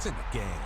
It's in the game.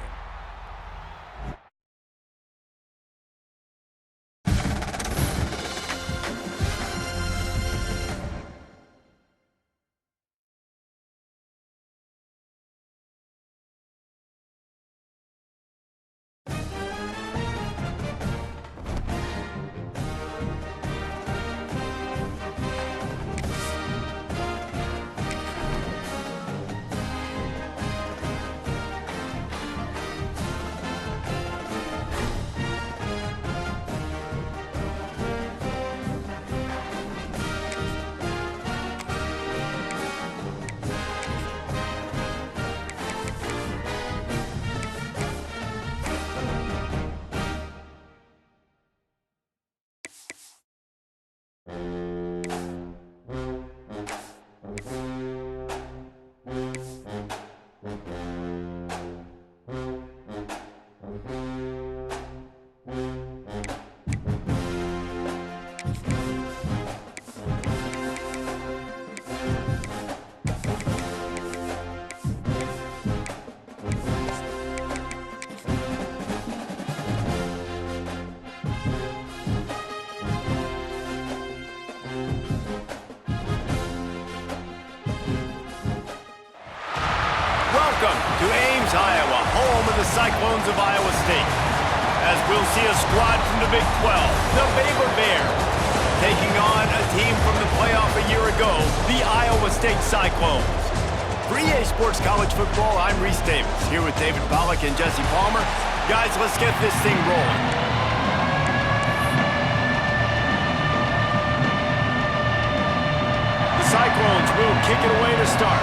Welcome to Ames, Iowa, home of the Cyclones of Iowa State. As we'll see a squad from the Big 12, the Baylor Bears, taking on a team from the playoff a year ago, the Iowa State Cyclones. For EA Sports College Football, I'm Reese Davis, here with David Pollack and Jesse Palmer. Guys, let's get this thing rolling. The Cyclones will kick it away to start.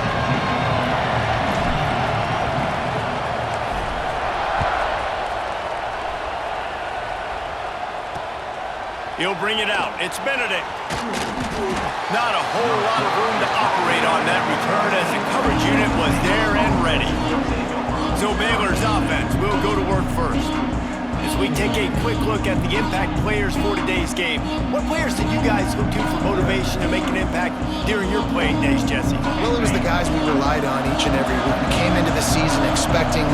He'll bring it out. It's Benedict. Not a whole lot of room to operate on that return as the coverage unit was there and ready. So Baylor's offense will go to work first. As we take a quick look at the impact players for today's game, what players did you guys look to for motivation to make an impact during your playing days, Jesse? Well, it was the guys we relied on each and every week. We came into the season expecting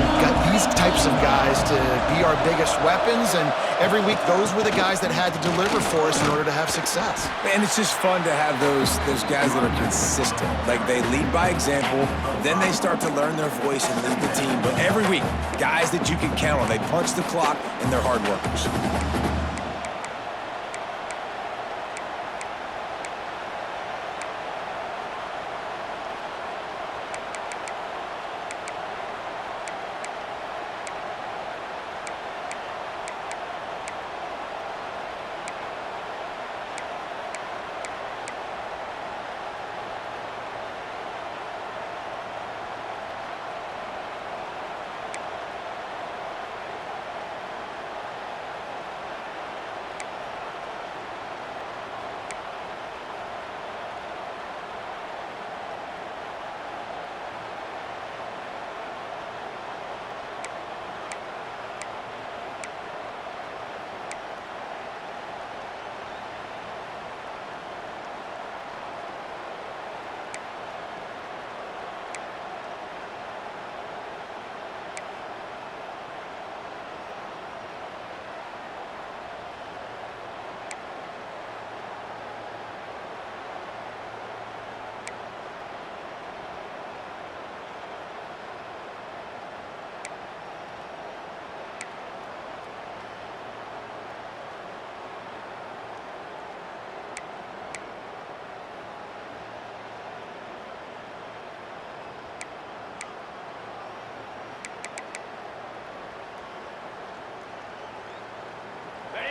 these types of guys to be our biggest weapons, and every week those were the guys that had to deliver for us in order to have success. And it's just fun to have those guys that are consistent. Like, they lead by example, then they start to learn their voice and lead the team. But every week, guys that you can count on, they punch the clock and they're hard workers.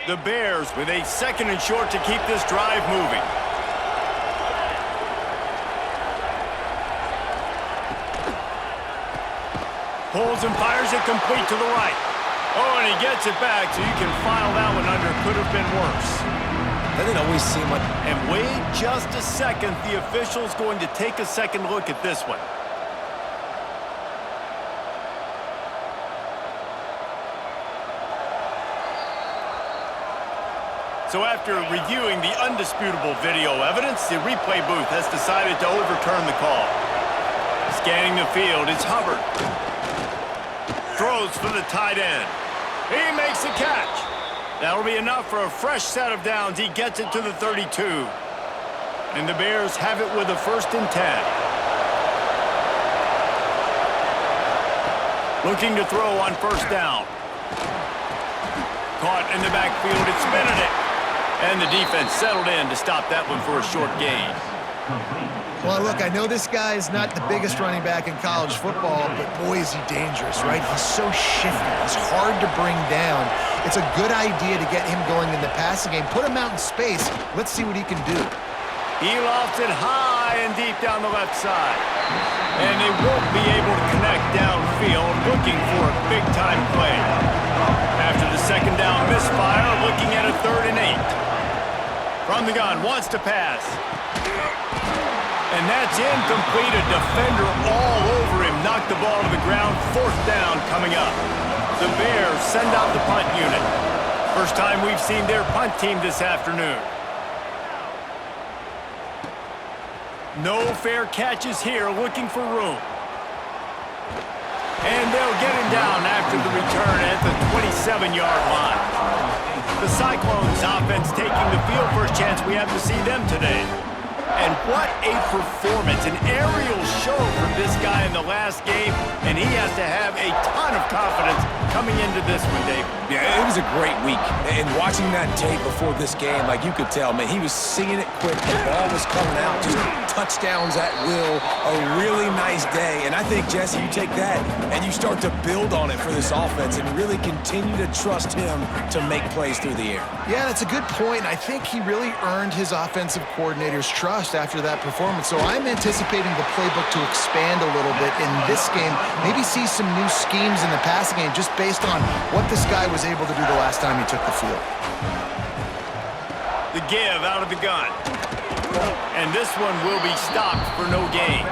The Bears with a second and short to keep this drive moving. Pulls and fires it complete to the right. Oh, and he gets it back, so you can file that one under. Could have been worse. Doesn't it always seem like... And wait just a second. The official's going to take a second look at this one. So after reviewing the undisputable video evidence, the replay booth has decided to overturn the call. Scanning the field, it's Hubbard. throws for the tight end. He makes the catch. That'll be enough for a fresh set of downs. He gets it to the 32. And the Bears have it with a 1st and 10. Looking to throw on 1st down. Caught in the backfield, it's Benedict. And the defense settled in to stop that one for a short gain. Well, look, I know this guy is not the biggest running back in college football, but boy, is he dangerous, right? He's so shifty. He's hard to bring down. It's a good idea to get him going in the passing game. Put him out in space. Let's see what he can do. He lofts it high and deep down the left side. And they won't be able to connect downfield, looking for a big-time play. After the 2nd down misfire, looking at a 3rd and 8. From the gun, wants to pass. And that's incomplete. A defender all over him. Knocked the ball to the ground. 4th down coming up. The Bears send out the punt unit. First time we've seen their punt team this afternoon. No fair catches here, looking for room. And they'll get him down after the return at the 27-yard line. The Cyclones offense taking the field. First chance we have to see them today. And what a performance, an aerial show from this guy in the last game, and he has to have a ton of confidence coming into this one, David. Yeah, it was a great week. And watching that tape before this game, like you could tell, man, he was seeing it quick. The ball was coming out, just touchdowns at will. A really nice day. And I think, Jesse, you take that and you start to build on it for this offense and really continue to trust him to make plays through the air. Yeah, that's a good point. I think he really earned his offensive coordinator's trust after that performance. So I'm anticipating the playbook to expand a little bit in this game. Maybe see some new schemes in the passing game just based on what this guy was able to do the last time he took the field. The give out of the gun. And this one will be stopped for no gain.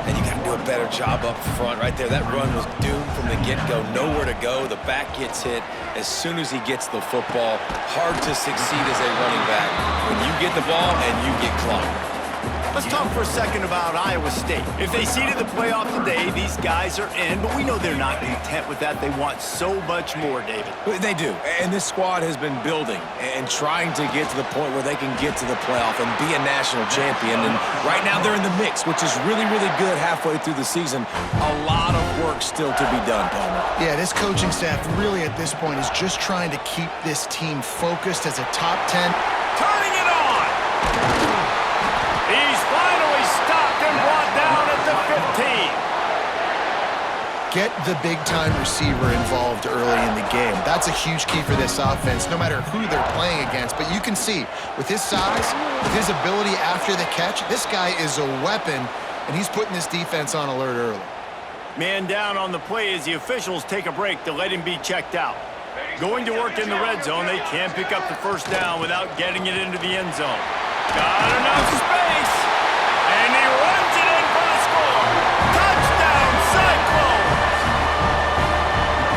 And you got to do a better job up front right there. That run was doomed from the get-go. Nowhere to go. The back gets hit as soon as he gets the football. Hard to succeed as a running back when you get the ball and you get clocked. Let's talk for a second about Iowa State. If they seeded the playoff today, these guys are in, but we know they're not content with that. They want so much more, David. They do, and this squad has been building and trying to get to the point where they can get to the playoff and be a national champion. And right now they're in the mix, which is really, really good halfway through the season. A lot of work still to be done, Palmer. Yeah, this coaching staff really at this point is just trying to keep this team focused as a top 10. Turning it on! He's finally stopped and brought down at the 15. Get the big-time receiver involved early in the game. That's a huge key for this offense, no matter who they're playing against. But you can see, with his size, with his ability after the catch, this guy is a weapon, and he's putting this defense on alert early. Man down on the play as the officials take a break to let him be checked out. Going to work in the red zone, they can't pick up the 1st down without getting it into the end zone. Got enough space, and he runs it in for the score. Touchdown, Cyclones!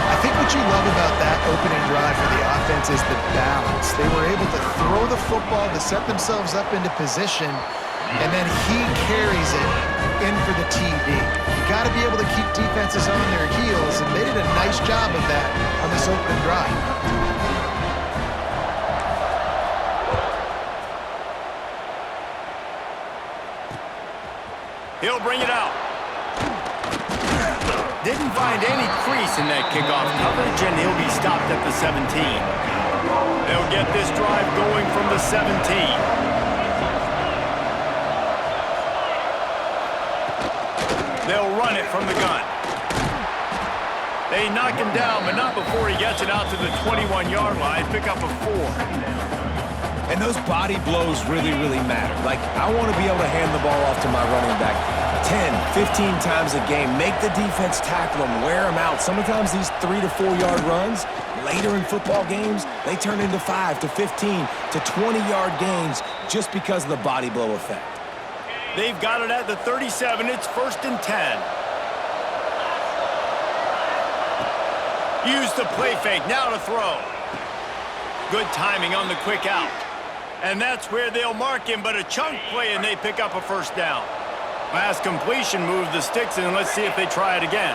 I think what you love about that opening drive for the offense is the balance. They were able to throw the football to set themselves up into position, and then he carries it in for the TD. You got to be able to keep defenses on their heels, and they did a nice job of that on this opening drive. He'll bring it out. Didn't find any crease in that kickoff coverage, and he'll be stopped at the 17. They'll get this drive going from the 17. They'll run it from the gun. They knock him down, but not before he gets it out to the 21-yard line. Pick up a 4. And those body blows really, really matter. Like, I want to be able to hand the ball off to my running back 10, 15 times a game. Make the defense tackle them, wear them out. Sometimes these 3 to 4 yard runs, later in football games, they turn into 5 to 15 to 20-yard gains just because of the body blow effect. They've got it at the 37. It's 1st and 10. Use the play fake. Now to throw. Good timing on the quick out. And that's where they'll mark him, but a chunk play, and they pick up a 1st down. Last completion, move the sticks, and let's see if they try it again.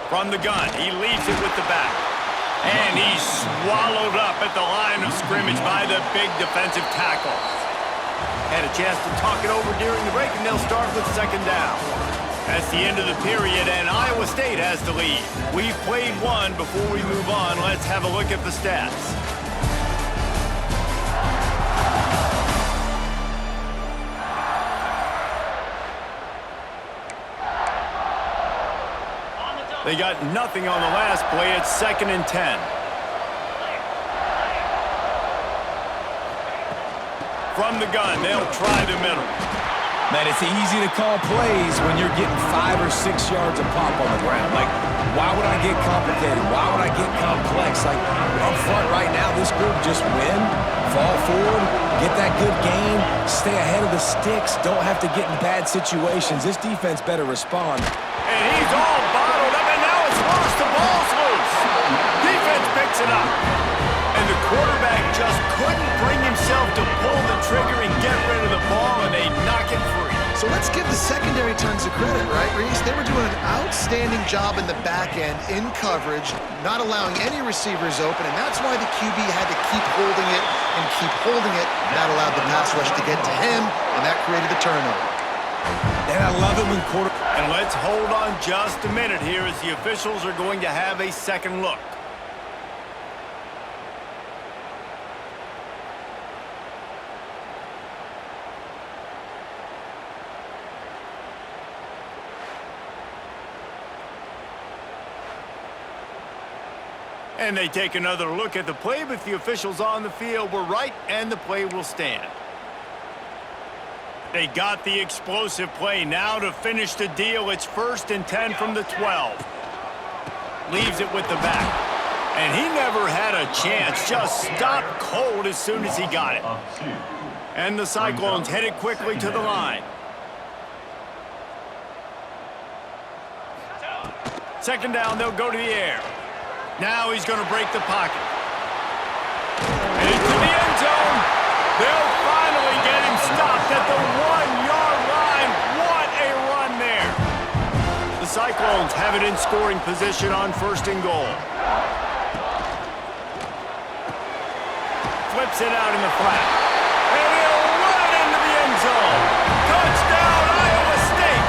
From the gun, he leaves it with the back. And he's swallowed up at the line of scrimmage by the big defensive tackle. Had a chance to talk it over during the break, and they'll start with second down. That's the end of the period, and Iowa State has the lead. We've played one. Before we move on, let's have a look at the stats. They got nothing on the last play. It's 2nd and 10. From the gun, they'll try the middle. Man, it's easy to call plays when you're getting 5 or 6 yards of pop on the ground. Like, why would I get complicated? Why would I get complex? Like, up front right now, this group just win, fall forward, get that good game, stay ahead of the sticks, don't have to get in bad situations. This defense better respond. And he's all bottled up, and now it's loose. The ball's loose. Defense picks it up. And the quarterback just couldn't bring himself to pull the trigger and get rid of the ball, and they knock it free. So let's give the secondary tons of credit, right, Reese? They were doing an outstanding job in the back end, in coverage, not allowing any receivers open, and that's why the QB had to keep holding it and keep holding it. That allowed the pass rush to get to him, and that created the turnover. And I love it when And let's hold on just a minute here as the officials are going to have a second look. And they take another look at the play, but the officials on the field were right, and the play will stand. They got the explosive play. Now to finish the deal, it's 1st and 10 from the 12. Leaves it with the back. And he never had a chance. Just stopped cold as soon as he got it. And the Cyclones headed quickly to the line. Second down, they'll go to the air. Now he's going to break the pocket. And into the end zone. They'll finally get him stopped at the 1-yard line. What a run there. The Cyclones have it in scoring position on 1st and goal. Flips it out in the flat. And he'll run it into the end zone. Touchdown, Iowa State.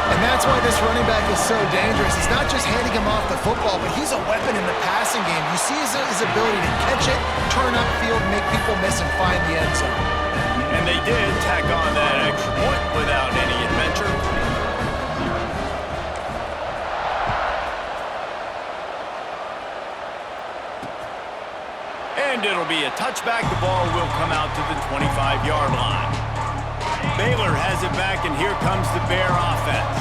And that's why this running back is so dangerous. It's not just handing him off the football, but he's a weapon in the passing game. You see his ability to catch it, turn upfield, make people miss, and find the end zone. And they did tack on that extra point without any adventure. And it'll be a touchback. The ball will come out to the 25-yard line. Baylor has it back, and here comes the Bear offense.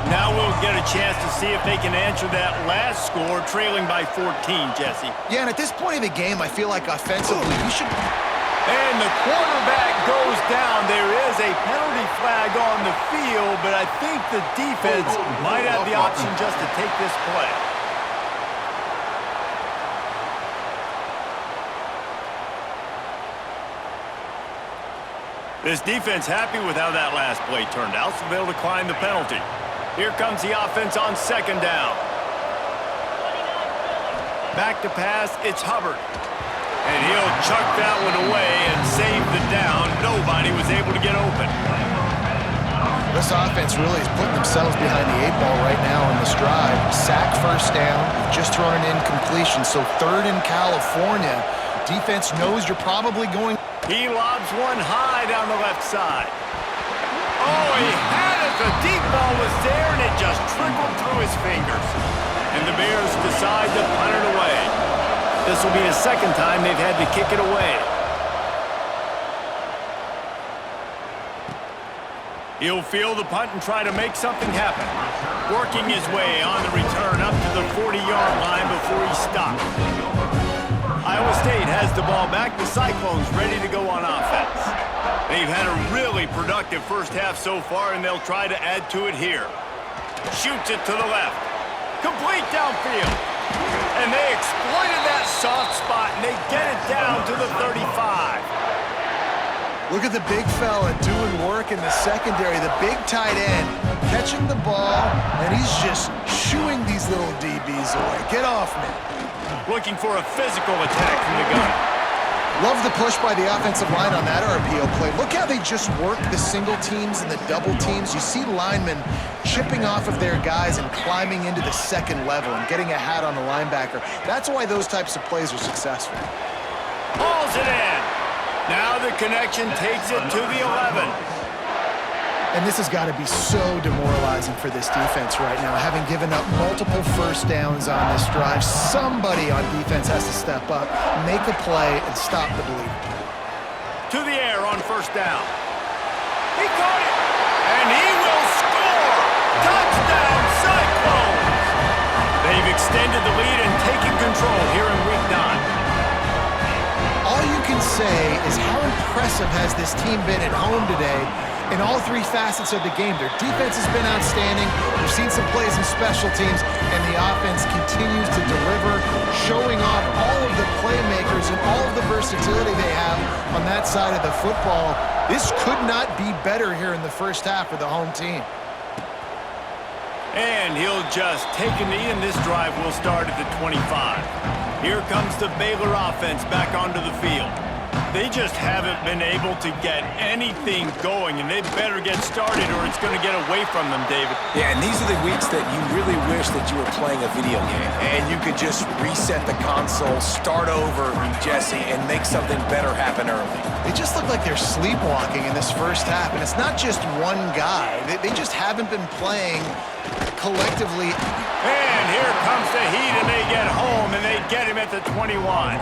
Now we'll get a chance to see if they can answer that last score, trailing by 14, Jesse. Yeah, and at this point in the game, I feel like offensively, you should... And the quarterback goes down. There is a penalty flag on the field, but I think the defense might have the option just to take this play. This defense happy with how that last play turned out, so they'll decline the penalty. Here comes the offense on second down. Back to pass, it's Hubbard. And he'll chuck that one away and save the down. Nobody was able to get open. This offense really is putting themselves behind the 8 ball right now in this drive. Sack first down, you've just thrown an incompletion, so 3rd in California. Defense knows you're probably going... He lobs one high down the left side. Oh, he had it. The deep ball was there, and it just trickled through his fingers. And the Bears decide to punt it away. This will be the second time they've had to kick it away. He'll field the punt and try to make something happen. Working his way on the return up to the 40-yard line before he stopped. Iowa State has the ball back. The Cyclones ready to go on offense. They've had a really productive first half so far, and they'll try to add to it here. Shoots it to the left. Complete downfield. And they exploited that soft spot, and they get it down to the 35. Look at the big fella doing work in the secondary. The big tight end catching the ball, and he's just shooing these little DBs away. Get off me. Looking for a physical attack from the gun. Love the push by the offensive line on that RPO play. Look how they just work the single teams and the double teams. You see linemen chipping off of their guys and climbing into the second level and getting a hat on the linebacker. That's why those types of plays are successful. Hauls it in. Now the connection takes it to the 11. And this has got to be so demoralizing for this defense right now, having given up multiple first downs on this drive. Somebody on defense has to step up, make a play, and stop the bleeding. To the air on first down. He caught it, and he will score! Touchdown, Cyclones! They've extended the lead and taken control here in Week 9. All you can say is how impressive has this team been at home today in all three facets of the game. Their defense has been outstanding. We've seen some plays in special teams, and the offense continues to deliver, showing off all of the playmakers and all of the versatility they have on that side of the football. This could not be better here in the first half for the home team. And he'll just take a knee, and this drive will start at the 25. Here comes the Baylor offense back onto the field. They just haven't been able to get anything going, and they better get started or it's going to get away from them, David. Yeah, and these are the weeks that you really wish that you were playing a video game and you could just reset the console, start over, Jesse, and make something better happen early. They just look like they're sleepwalking in this first half, and it's not just one guy. They just haven't been playing collectively. And here comes the heat, and they get home, and they get him at the 21.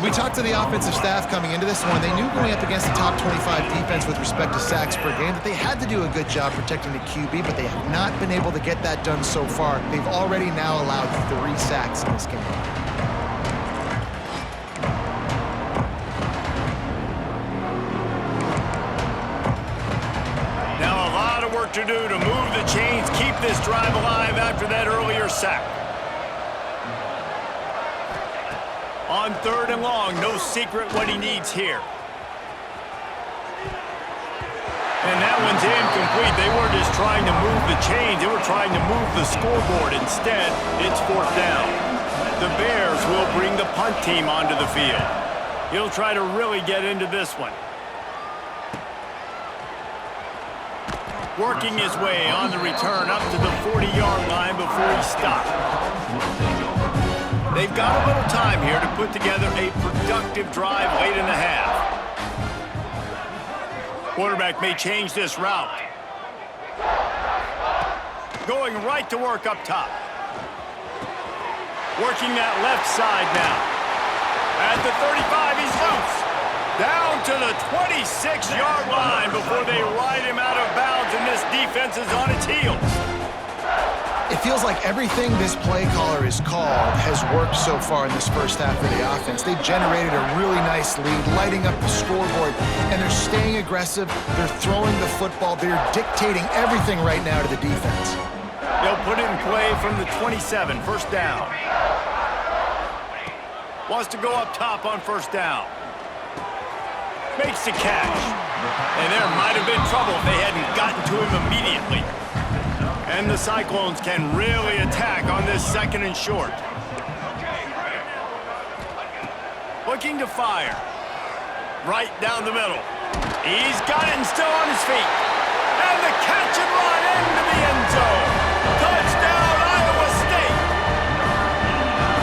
We talked to the offensive staff coming into this one. They knew going up against the top 25 defense with respect to sacks per game that they had to do a good job protecting the QB, but they have not been able to get that done so far. They've already now allowed 3 sacks in this game. Now a lot of work to do to move the chains, keep this drive alive after that earlier sack. On 3rd and long, no secret what he needs here. And that one's incomplete. They weren't just trying to move the chains, they were trying to move the scoreboard. Instead, it's 4th down. The Bears will bring the punt team onto the field. He'll try to really get into this one. Working his way on the return up to the 40-yard line before he stopped. They've got a little time here to put together a productive drive late in the half. Quarterback may change this route. Going right to work up top. Working that left side now. At the 35, he's loose. Down to the 26-yard line before they ride him out of bounds, and this defense is on its heels. It feels like everything this play caller has called has worked so far in this first half of the offense. They've generated a really nice lead, lighting up the scoreboard, and they're staying aggressive. They're throwing the football. They're dictating everything right now to the defense. They'll put it in play from the 27, first down. Wants to go up top on first down. Makes the catch. And there might have been trouble if they hadn't gotten to him immediately. And the Cyclones can really attack on this 2nd and short. Looking to fire. Right down the middle. He's got it and still on his feet. And the catch and run into the end zone. Touchdown, Iowa State.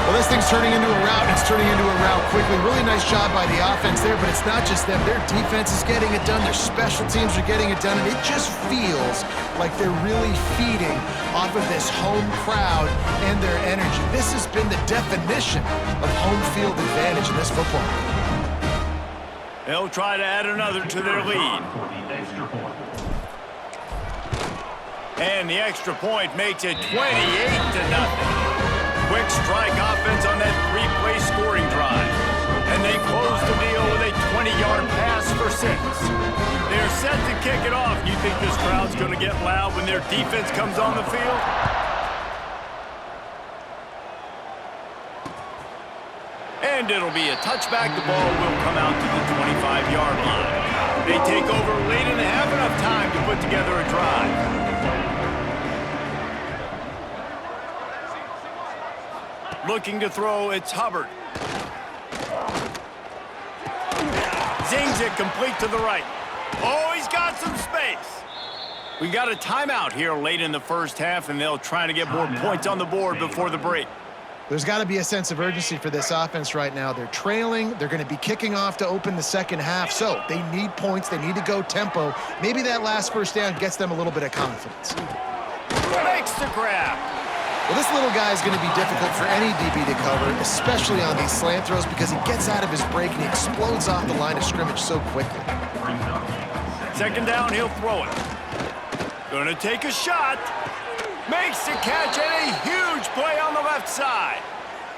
Well, this thing's turning into a rout, and it's turning into a rout quickly. Really nice job by the offense there, but it's not just them. Their defense is getting it done. Their special teams are getting it done, and it just feels like they're really feeding off of this home crowd and their energy. This has been the definition of home field advantage in this football game. They'll try to add another to their lead. And the extra point makes it 28-0. Quick strike offense on that 3-play scoring drive. And they close the deal with a 20-yard pass for 6. They're set to kick it off. You think this crowd's going to get loud when their defense comes on the field? And it'll be a touchback. The ball will come out to the 25-yard line. They take over late in the half, enough time to put together a drive. Looking to throw, it's Hubbard. Zings it complete to the right. Oh, he's got some space. We got a timeout here late in the first half, and they'll try to get more points on the board before the break. There's got to be a sense of urgency for this offense right now. They're trailing. They're going to be kicking off to open the second half, so they need points. They need to go tempo. Maybe that last first down gets them a little bit of confidence. Makes the grab. Well, this little guy is going to be difficult for any DB to cover, especially on these slant throws, because he gets out of his break and he explodes off the line of scrimmage so quickly. Second down, he'll throw it. Gonna take a shot. Makes the catch and a huge play on the left side.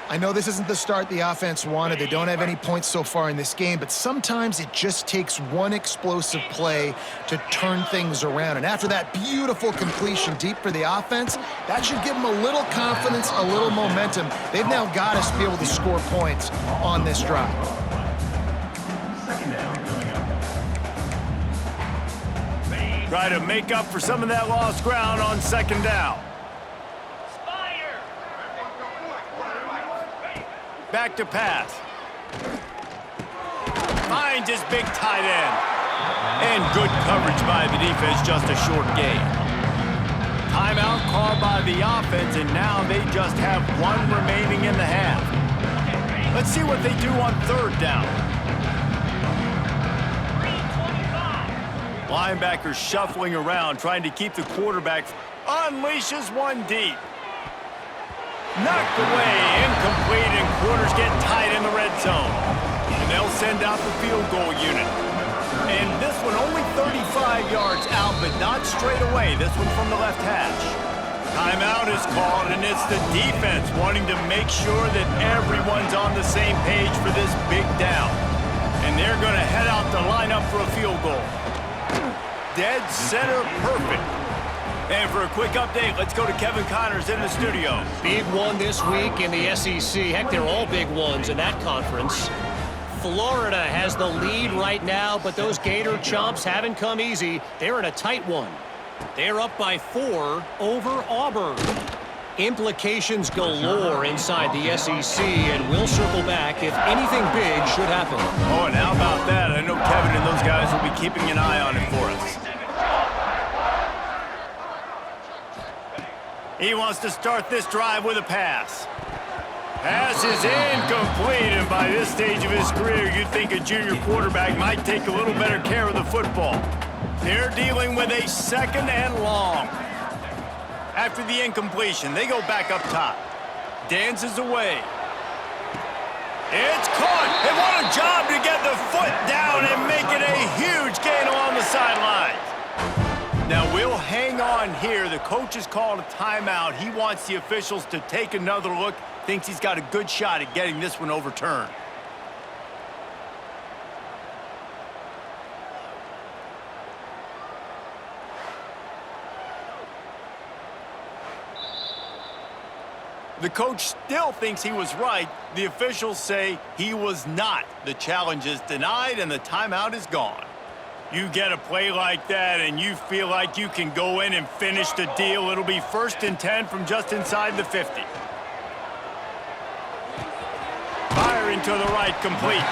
I know this isn't the start the offense wanted. They don't have any points so far in this game, but sometimes it just takes one explosive play to turn things around. And after that beautiful completion deep for the offense, that should give them a little confidence, a little momentum. They've now got us to be able to score points on this drive. Try to make up for some of that lost ground on second down. Back to pass. Finds his big tight end. And good coverage by the defense, just a short gain. Timeout called by the offense, and now they just have one remaining in the half. Let's see what they do on third down. Linebacker shuffling around, trying to keep the quarterback. Unleashes one deep. Knocked away, incomplete, and quarters get tight in the red zone. And they'll send out the field goal unit. And this one only 35 yards out, but not straight away. This one from the left hash. Timeout is called, and it's the defense wanting to make sure that everyone's on the same page for this big down. And they're going to head out to line up for a field goal. Dead center perfect. And for a quick update, let's go to Kevin Connors in the studio. Big one this week in the SEC. Heck, they're all big ones in that conference. Florida has the lead right now, but those Gator chomps haven't come easy. They're in a tight one. They're up by 4 over Auburn. Implications galore inside the SEC, and we'll circle back if anything big should happen. Oh, and how about that? I know Kevin and those guys will be keeping an eye on it for us. He wants to start this drive with a pass. Pass is incomplete, and by this stage of his career, you'd think a junior quarterback might take a little better care of the football. They're dealing with a second and long. After the incompletion, they go back up top. Dances away. It's caught, and what a job to get the foot down and make it a huge gain along the sideline. Now, we'll hang on here. The coach has called a timeout. He wants the officials to take another look. Thinks he's got a good shot at getting this one overturned. The coach still thinks he was right. The officials say he was not. The challenge is denied, and the timeout is gone. You get a play like that and you feel like you can go in and finish the deal. It'll be 1st and 10 from just inside the 50. Firing to the right, complete.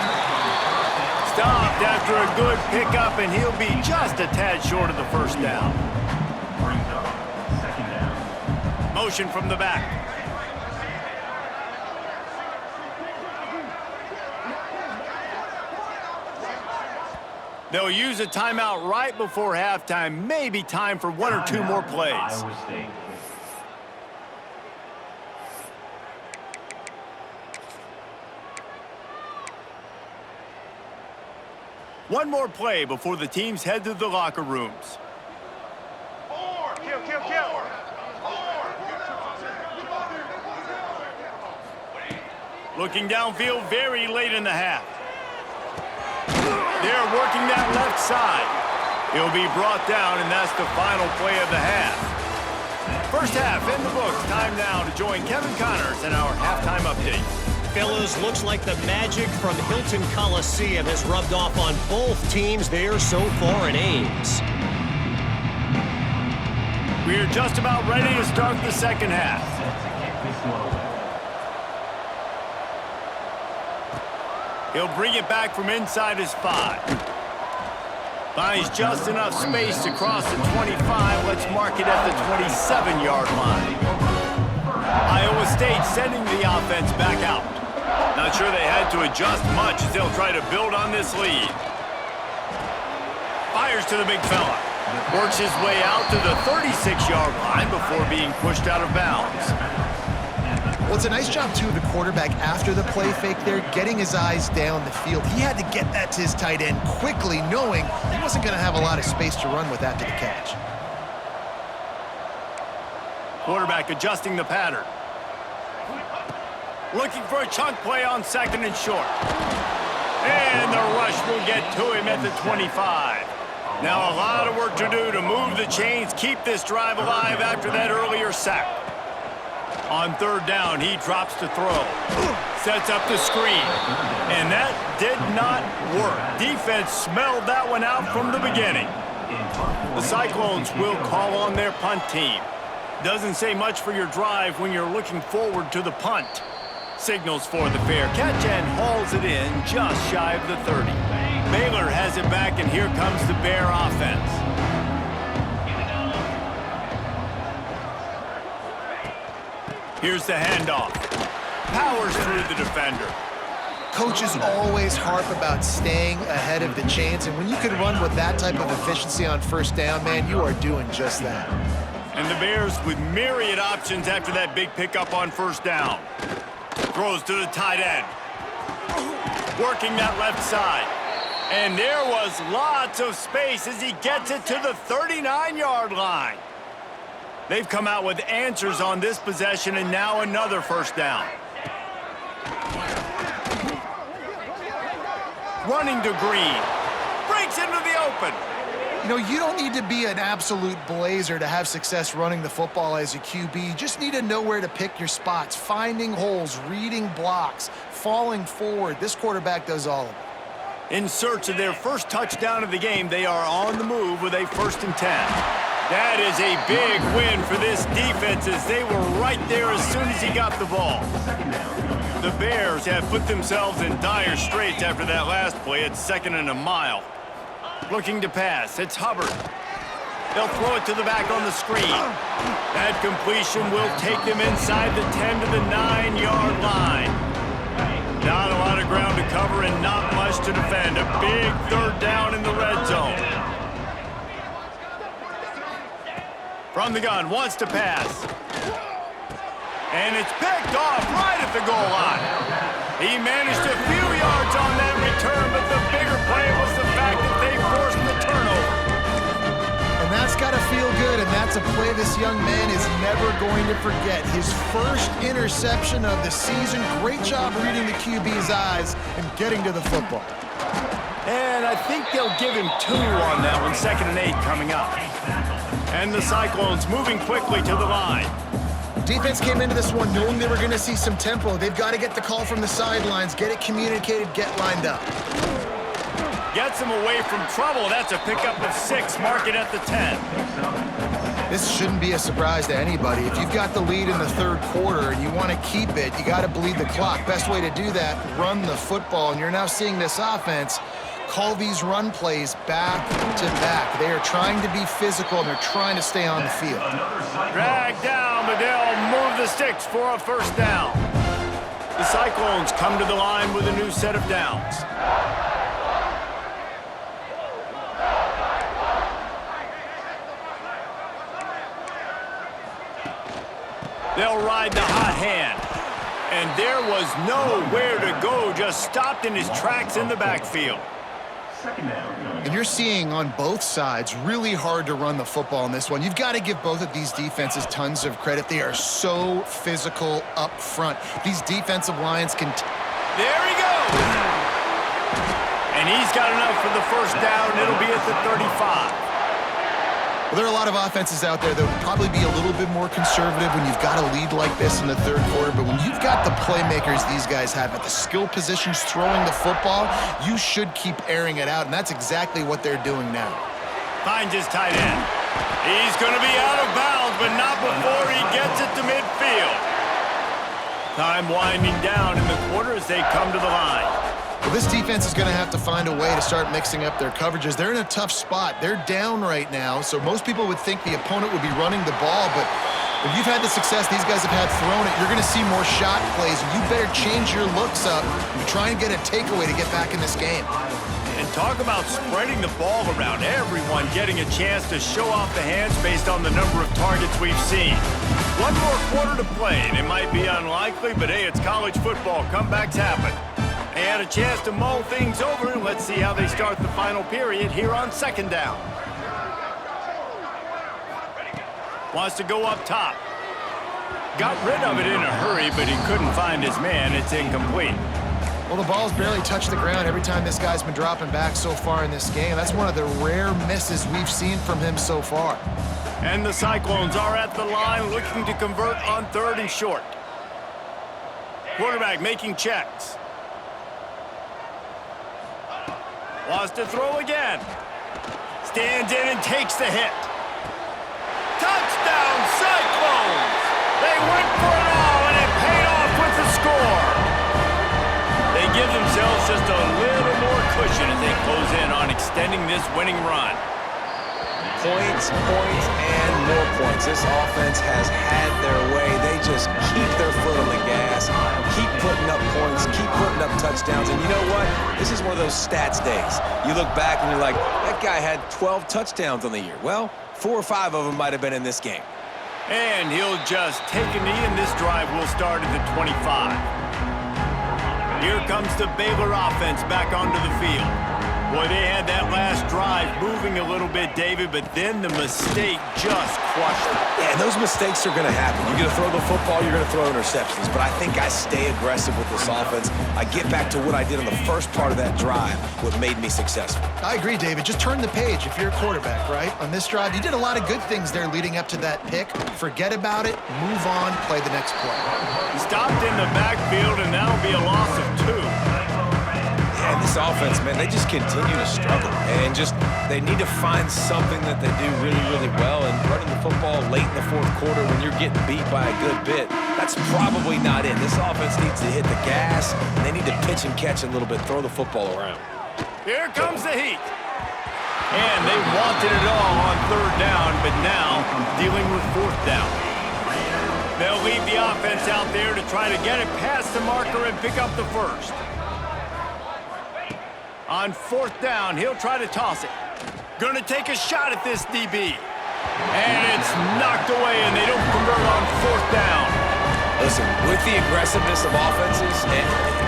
Stopped after a good pickup, and he'll be just a tad short of the first down. Motion from the back. They'll use a timeout right before halftime. Maybe time for 1 or 2 more plays. One more play before the teams head to the locker rooms. Looking downfield very late in the half. They're working that left side. He'll be brought down, and that's the final play of the half. First half in the books. Time now to join Kevin Connors in our halftime update. Fellas, looks like the magic from Hilton Coliseum has rubbed off on both teams there so far in Ames. We're just about ready to start the second half. He'll bring it back from inside his 5. Finds just enough space to cross the 25. Let's mark it at the 27-yard line. Iowa State sending the offense back out. Not sure they had to adjust much as they'll try to build on this lead. Fires to the big fella. Works his way out to the 36-yard line before being pushed out of bounds. Well, it's a nice job, too, of the quarterback after the play fake there, getting his eyes down the field. He had to get that to his tight end quickly, knowing he wasn't going to have a lot of space to run with after the catch. Quarterback adjusting the pattern. Looking for a chunk play on 2nd and short. And the rush will get to him at the 25. Now a lot of work to do to move the chains, keep this drive alive after that earlier sack. On 3rd down, he drops to throw. Sets up the screen. And that did not work. Defense smelled that one out from the beginning. The Cyclones will call on their punt team. Doesn't say much for your drive when you're looking forward to the punt. Signals for the fair catch and hauls it in just shy of the 30. Baylor has it back, and here comes the Bear offense. Here's the handoff. Powers through the defender. Coaches always harp about staying ahead of the chains, and when you can run with that type of efficiency on 1st down, man, you are doing just that. And the Bears with myriad options after that big pickup on 1st down. Throws to the tight end. Working that left side. And there was lots of space as he gets it to the 39-yard line. They've come out with answers on this possession, and now another 1st down. Running to Green. Breaks into the open. You know, you don't need to be an absolute blazer to have success running the football as a QB. You just need to know where to pick your spots, finding holes, reading blocks, falling forward. This quarterback does all of it. In search of their first touchdown of the game, they are on the move with a 1st and 10. That is a big win for this defense as they were right there as soon as he got the ball. The Bears have put themselves in dire straits after that last play at 2nd and a mile. Looking to pass. It's Hubbard. They'll throw it to the back on the screen. That completion will take them inside the 10 to the 9-yard line. Not a lot of ground to cover and not much to defend. A big 3rd down in the red zone. From the gun, wants to pass. And it's picked off right at the goal line. He managed a few yards on that return, but the bigger play was the fact that they forced the turnover. And that's got to feel good, and that's a play this young man is never going to forget. His first interception of the season. Great job reading the QB's eyes and getting to the football. And I think they'll give him 2 on that one. 2nd and 8 coming up. And the Cyclones moving quickly to the line. Defense came into this one knowing they were going to see some tempo. They've got to get the call from the sidelines, get it communicated, get lined up. Gets him away from trouble. That's a pickup of 6. Mark it at the 10. This shouldn't be a surprise to anybody. If you've got the lead in the 3rd quarter and you want to keep it, you got to bleed the clock. Best way to do that, run the football. And you're now seeing this offense call these run plays back to back. They are trying to be physical, and they're trying to stay on the field. Drag down, but they'll move the sticks for a 1st down. The Cyclones come to the line with a new set of downs. They'll ride the hot hand. And there was nowhere to go, just stopped in his tracks in the backfield. And you're seeing on both sides really hard to run the football in this one. You've got to give both of these defenses tons of credit. They are so physical up front. These defensive lines can... There he goes! And he's got enough for the 1st down. It'll be at the 35. Well, there are a lot of offenses out there that would probably be a little bit more conservative when you've got a lead like this in the 3rd quarter. But when you've got the playmakers these guys have at the skill positions throwing the football, you should keep airing it out. And that's exactly what they're doing now. Finds his tight end. He's going to be out of bounds, but not before he gets it to midfield. Time winding down in the quarter as they come to the line. Well, this defense is going to have to find a way to start mixing up their coverages. They're in a tough spot. They're down right now, so most people would think the opponent would be running the ball, but if you've had the success these guys have had throwing it, you're going to see more shot plays. You better change your looks up and try and get a takeaway to get back in this game. And talk about spreading the ball around. Everyone getting a chance to show off the hands based on the number of targets we've seen. One more quarter to play, and it might be unlikely, but hey, it's college football. Comebacks happen. They had a chance to mull things over, and let's see how they start the final period here on second down. Wants to go up top. Got rid of it in a hurry, but he couldn't find his man. It's incomplete. Well, the ball's barely touched the ground every time this guy's been dropping back so far in this game. That's one of the rare misses we've seen from him so far. And the Cyclones are at the line looking to convert on 3rd and short. Quarterback making checks. Wants to throw again. Stands in and takes the hit. Touchdown, Cyclones! They went for it all, and it paid off with the score. They give themselves just a little more cushion as they close in on extending this winning run. Points, and more points. This offense has had their way. They just keep their foot on the gas, keep putting up points, keep putting up touchdowns. And you know what? This is one of those stats days. You look back and you're like, that guy had 12 touchdowns on the year. Well, 4 or 5 of them might have been in this game. And he'll just take a knee, and this drive will start at the 25. Here comes the Baylor offense back onto the field. Boy, they had that last drive moving a little bit, David, but then the mistake just crushed them. Yeah, and those mistakes are going to happen. You're going to throw the football, you're going to throw interceptions. But I think I stay aggressive with this offense. I get back to what I did on the first part of that drive, what made me successful. I agree, David. Just turn the page if you're a quarterback, right? On this drive, you did a lot of good things there leading up to that pick. Forget about it, move on, play the next play. He stopped in the backfield, and that'll be a loss of 2. And this offense, man, they just continue to struggle. And they need to find something that they do really, really well. And running the football late in the 4th quarter when you're getting beat by a good bit, that's probably not it. This offense needs to hit the gas. And they need to pitch and catch a little bit, throw the football around. Here comes the heat. And they wanted it all on 3rd down, but now dealing with 4th down. They'll leave the offense out there to try to get it past the marker and pick up the first. On 4th down, he'll try to toss it. Gonna take a shot at this DB. And it's knocked away, and they don't convert on 4th down. Listen, with the aggressiveness of offenses and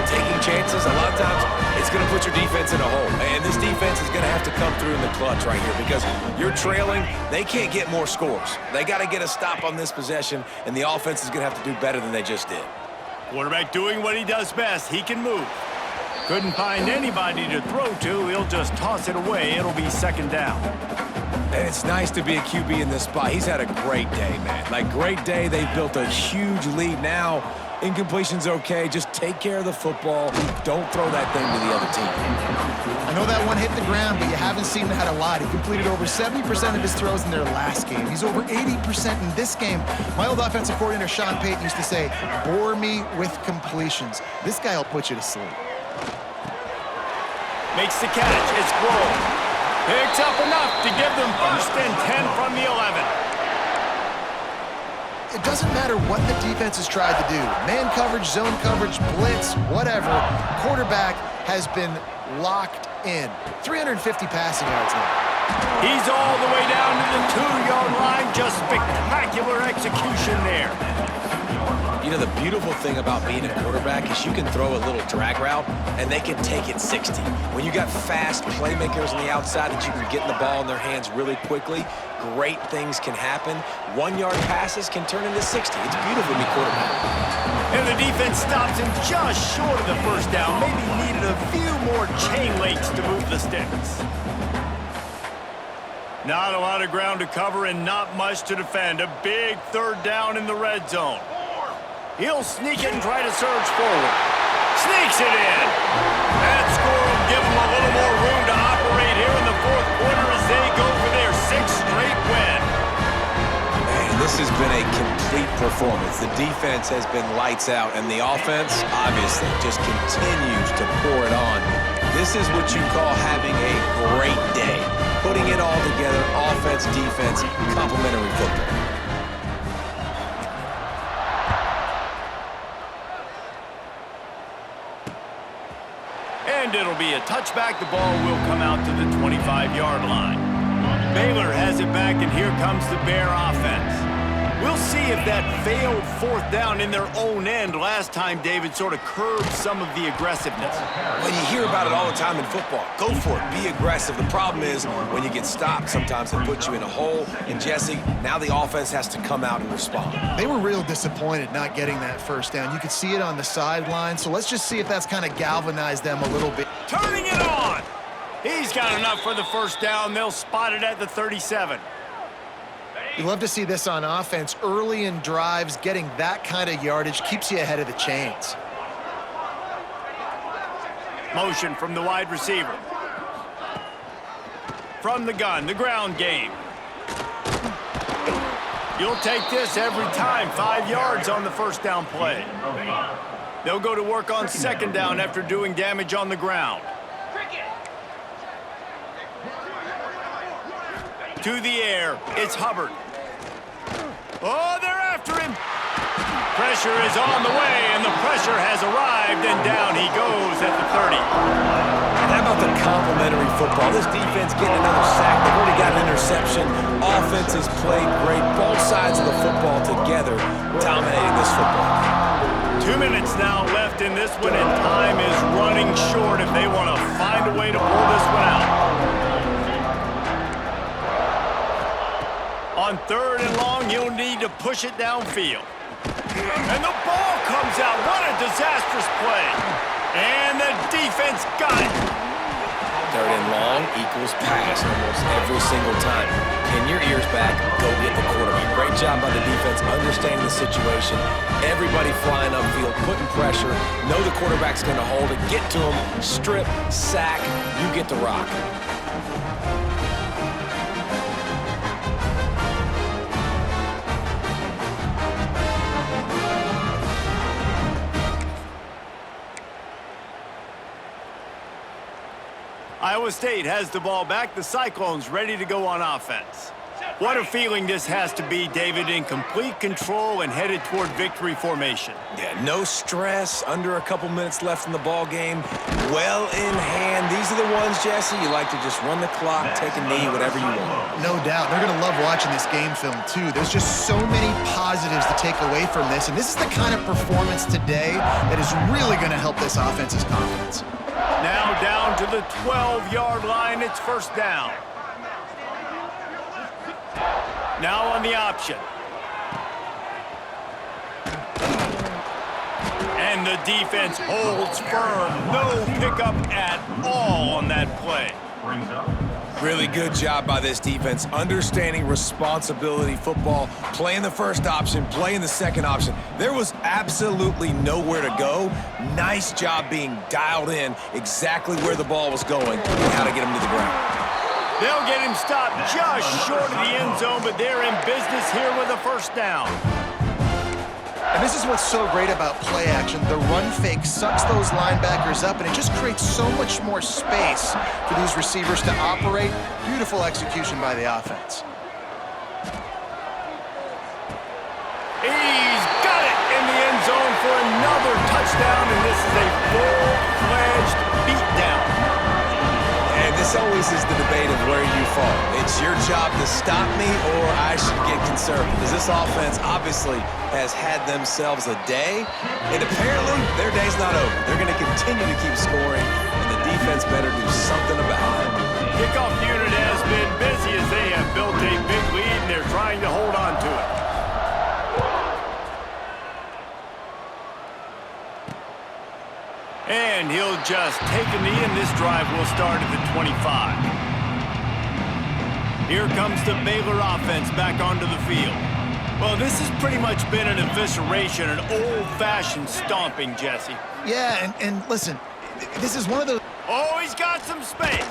taking chances, a lot of times it's going to put your defense in a hole. And this defense is going to have to come through in the clutch right here because you're trailing. They can't get more scores. They got to get a stop on this possession, and the offense is going to have to do better than they just did. Quarterback doing what he does best. He can move. Couldn't find anybody to throw to. He'll just toss it away. It'll be 2nd down. And it's nice to be a QB in this spot. He's had a great day, man. Like, great day. They've built a huge lead. Now, incompletion's okay. Just take care of the football. Don't throw that thing to the other team. I know that one hit the ground, but you haven't seen that a lot. He completed over 70% of his throws in their last game. He's over 80% in this game. My old offensive coordinator, Sean Payton, used to say, bore me with completions. This guy will put you to sleep. Makes the catch. It's Grohl. Picks up enough to give them 1st and 10 from the 11. It doesn't matter what the defense has tried to do. Man coverage, zone coverage, blitz, whatever. Quarterback has been locked in. 350 passing yards now. He's all the way down to the 2-yard line. Just spectacular execution there. You know, the beautiful thing about being a quarterback is you can throw a little drag route, and they can take it 60. When you got fast playmakers on the outside that you can get the ball in their hands really quickly, great things can happen. 1-yard passes can turn into 60. It's beautiful to be quarterback. And the defense stops him just short of the 1st down. Maybe needed a few more chain links to move the sticks. Not a lot of ground to cover and not much to defend. A big 3rd down in the red zone. He'll sneak it and try to surge forward. Sneaks it in. That score will give them a little more room to operate here in the 4th quarter as they go for their 6th straight win. Man, this This has been a complete performance. The defense has been lights out, and the offense, obviously, just continues to pour it on. This is what you call having a great day. Putting it all together, offense, defense, complementary football. And it'll be a touchback. The ball will come out to the 25-yard line. Baylor has it back, and here comes the Bear offense. We'll see if that failed fourth down in their own end last time, David, sort of curbed some of the aggressiveness. Well, you hear about it all the time in football. Go for it. Be aggressive. The problem is when you get stopped, sometimes it puts you in a hole. And, Jesse, now the offense has to come out and respond. They were real disappointed not getting that first down. You could see it on the sideline, so let's just see if that's kind of galvanized them a little bit. Turning it on! He's got enough for the first down. They'll spot it at the 37. You love to see this on offense. Early in drives, getting that kind of yardage keeps you ahead of the chains. Motion from the wide receiver. From the gun, the ground game. You'll take this every time. 5 yards on the first down play. They'll go to work on second down after doing damage on the ground. To the air, it's Hubbard. Oh, they're after him. Pressure is on the way, and the pressure has arrived, and down he goes at the 30. And how about the complementary football? This defense getting another sack. They've already got an interception. Offense has played great. Both sides of the football together dominating this football. 2 minutes now left in this one, and time is running short if they want to find a way to pull this one out. On third and long, you'll need to push it downfield. And the ball comes out. What a disastrous play. And the defense got it. Third and long equals pass almost every single time. Pin your ears back, go get the quarterback. Great job by the defense, understanding the situation. Everybody flying upfield, putting pressure. Know the quarterback's going to hold it. Get to him, strip, sack. You get the rock. Iowa State has the ball back. The Cyclones ready to go on offense. What a feeling this has to be, David, in complete control and headed toward victory formation. Yeah, no stress, under a couple minutes left in the ball game. Well in hand. These are the ones, Jesse, you like to just run the clock, take a knee, whatever you want. No doubt. They're going to love watching this game film, too. There's just so many positives to take away from this, and this is the kind of performance today that is really going to help this offense's confidence. Now down to the 12-yard line. It's first down. Now on the option. And the defense holds firm. No pickup at all on that play. Really good job by this defense, understanding responsibility football, playing the first option, playing the second option. There was absolutely nowhere to go. Nice job being dialed in exactly where the ball was going and how to get him to the ground. They'll get him stopped just short of the end zone, but they're in business here with a first down. And this is what's so great about play action. The run fake sucks those linebackers up, and it just creates so much more space for these receivers to operate. Beautiful execution by the offense. He's got it in the end zone for another touchdown, and this is a full-fledged beatdown. And this always is the debate of where you fall. It's your job to stop me or I should get conservative. Because this offense obviously has had themselves a day, and apparently their day's not over. They're going to continue to keep scoring, and the defense better do something about it. Kickoff unit has been busy as they have built a big lead, and they're trying to hold on to it. And he'll just take a knee, and this drive will start at the 25. Here comes the Baylor offense back onto the field. Well, this has pretty much been an evisceration, an old-fashioned stomping, Jesse. Yeah, and listen, this is one of those... Oh, he's got some space.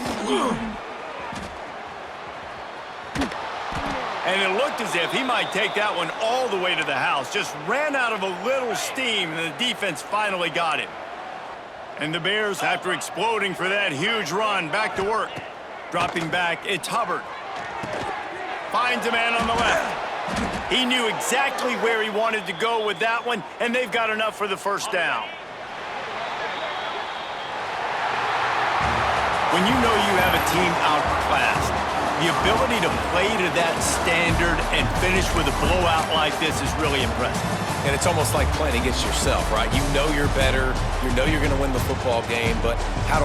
And it looked as if he might take that one all the way to the house. Just ran out of a little steam, and the defense finally got him. And the Bears, after exploding for that huge run, back to work. Dropping back, it's Hubbard. Finds a man on the left. He knew exactly where he wanted to go with that one, and they've got enough for the first down. When you know you have a team outclassed, the ability to play to that standard and finish with a blowout like this is really impressive. And it's almost like playing against yourself, right? You know you're better. You know you're going to win the football game, but how do I